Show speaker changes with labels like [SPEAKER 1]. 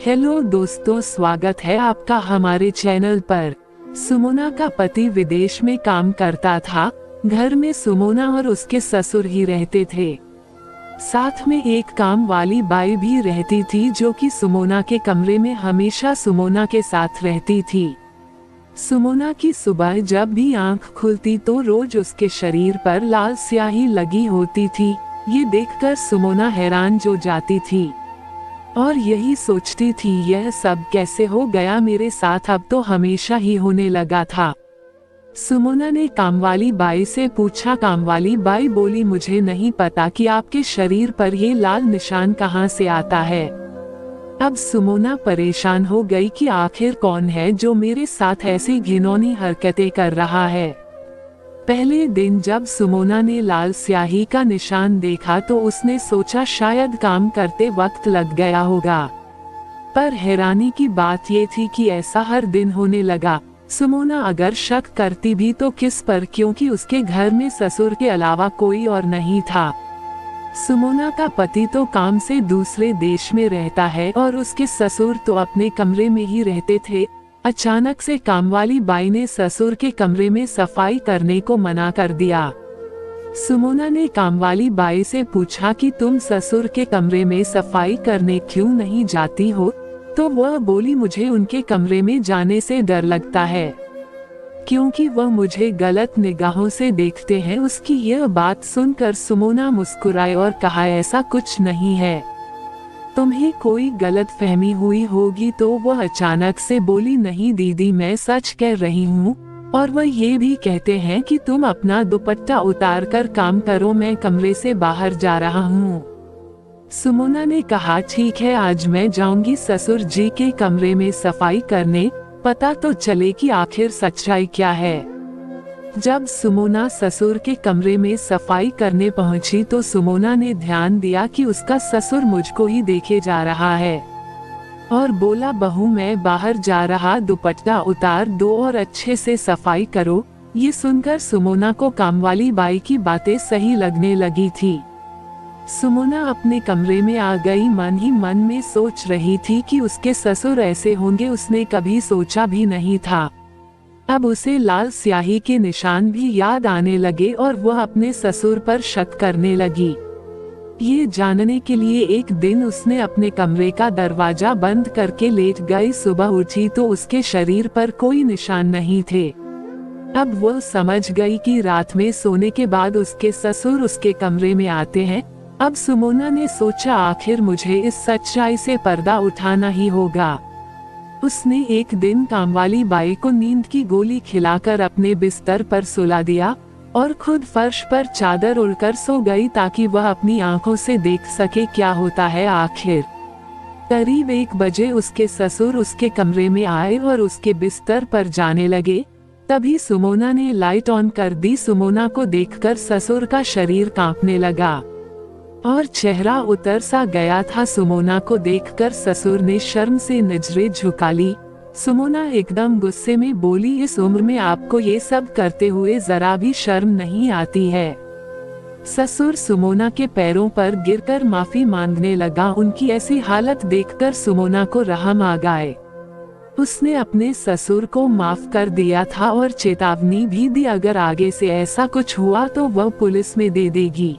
[SPEAKER 1] Hello दोस्तों, स्वागत है आपका हमारे चैनल पर। सुमोना का पति विदेश में काम करता था। घर में सुमोना और उसके ससुर ही रहते थे। साथ में एक काम वाली बाई भी रहती थी जो कि सुमोना के कमरे में हमेशा सुमोना के साथ रहती थी। सुमोना की सुबह जब भी आंख खुलती तो रोज उसके शरीर पर लाल स्याही लगी होती थी। ये देखकर सुमोना हैरान हो जाती थी और यही सोचती थी, यह सब कैसे हो गया मेरे साथ, अब तो हमेशा ही होने लगा था। सुमोना ने कामवाली बाई से पूछा। कामवाली बाई बोली, मुझे नहीं पता कि आपके शरीर पर ये लाल निशान कहाँ से आता है। अब सुमोना परेशान हो गई कि आखिर कौन है जो मेरे साथ ऐसी घिनौनी हरकतें कर रहा है। पहले दिन जब सुमोना ने लाल स्याही का निशान देखा तो उसने सोचा शायद काम करते वक्त लग गया होगा, पर हैरानी की बात ये थी कि ऐसा हर दिन होने लगा। सुमोना अगर शक करती भी तो किस पर, क्योंकि उसके घर में ससुर के अलावा कोई और नहीं था। सुमोना का पति तो काम से दूसरे देश में रहता है और उसके ससुर तो अपने कमरे में ही रहते थे। अचानक से कामवाली बाई ने ससुर के कमरे में सफाई करने को मना कर दिया। सुमोना ने कामवाली बाई से पूछा कि तुम ससुर के कमरे में सफाई करने क्यों नहीं जाती हो, तो वह बोली, मुझे उनके कमरे में जाने से डर लगता है क्योंकि वह मुझे गलत निगाहों से देखते हैं। उसकी यह बात सुनकर सुमोना मुस्कुराई और कहा, ऐसा कुछ नहीं है, तुम्हें कोई गलत फहमी हुई होगी। तो वह अचानक से बोली, नहीं दीदी, मैं सच कह रही हूँ, और वह ये भी कहते हैं कि तुम अपना दुपट्टा उतार कर काम करो, मैं कमरे से बाहर जा रहा हूँ। सुमोना ने कहा, ठीक है, आज मैं जाऊंगी ससुर जी के कमरे में सफाई करने, पता तो चले कि आखिर सच्चाई क्या है। जब सुमोना ससुर के कमरे में सफाई करने पहुंची तो सुमोना ने ध्यान दिया कि उसका ससुर मुझको ही देखे जा रहा है और बोला, बहू मैं बाहर जा रहा, दुपट्टा उतार दो और अच्छे से सफाई करो। ये सुनकर सुमोना को कामवाली बाई की बातें सही लगने लगी थी। सुमोना अपने कमरे में आ गई। मन ही मन में सोच रही थी कि उसके ससुर ऐसे होंगे, उसने कभी सोचा भी नहीं था। अब उसे लाल स्याही के निशान भी याद आने लगे और वह अपने ससुर पर शक करने लगी। ये जानने के लिए एक दिन उसने अपने कमरे का दरवाजा बंद करके लेट गई। सुबह उठी तो उसके शरीर पर कोई निशान नहीं थे। अब वह समझ गई कि रात में सोने के बाद उसके ससुर उसके कमरे में आते हैं। अब सुमोना ने सोचा, आखिर मुझे इस सच्चाई से पर्दा उठाना ही होगा। उसने एक दिन कामवाली बाई को नींद की गोली खिलाकर अपने बिस्तर पर सुला दिया और खुद फर्श पर चादर ओढ़कर सो गई ताकि वह अपनी आंखों से देख सके क्या होता है आखिर। करीब 1 बजे उसके ससुर उसके कमरे में आए और उसके बिस्तर पर जाने लगे। तभी सुमोना ने लाइट ऑन कर दी। सुमोना को देखकर ससुर का शरीर कांपने लगा और चेहरा उतर सा गया था। सुमोना को देखकर ससुर ने शर्म से नजरें झुका ली। सुमोना एकदम गुस्से में बोली, इस उम्र में आपको ये सब करते हुए जरा भी शर्म नहीं आती है। ससुर सुमोना के पैरों पर गिरकर माफी मांगने लगा। उनकी ऐसी हालत देखकर सुमोना को रहम आ गए। उसने अपने ससुर को माफ कर दिया था और चेतावनी भी दी, अगर आगे से ऐसा कुछ हुआ तो वह पुलिस में दे देगी।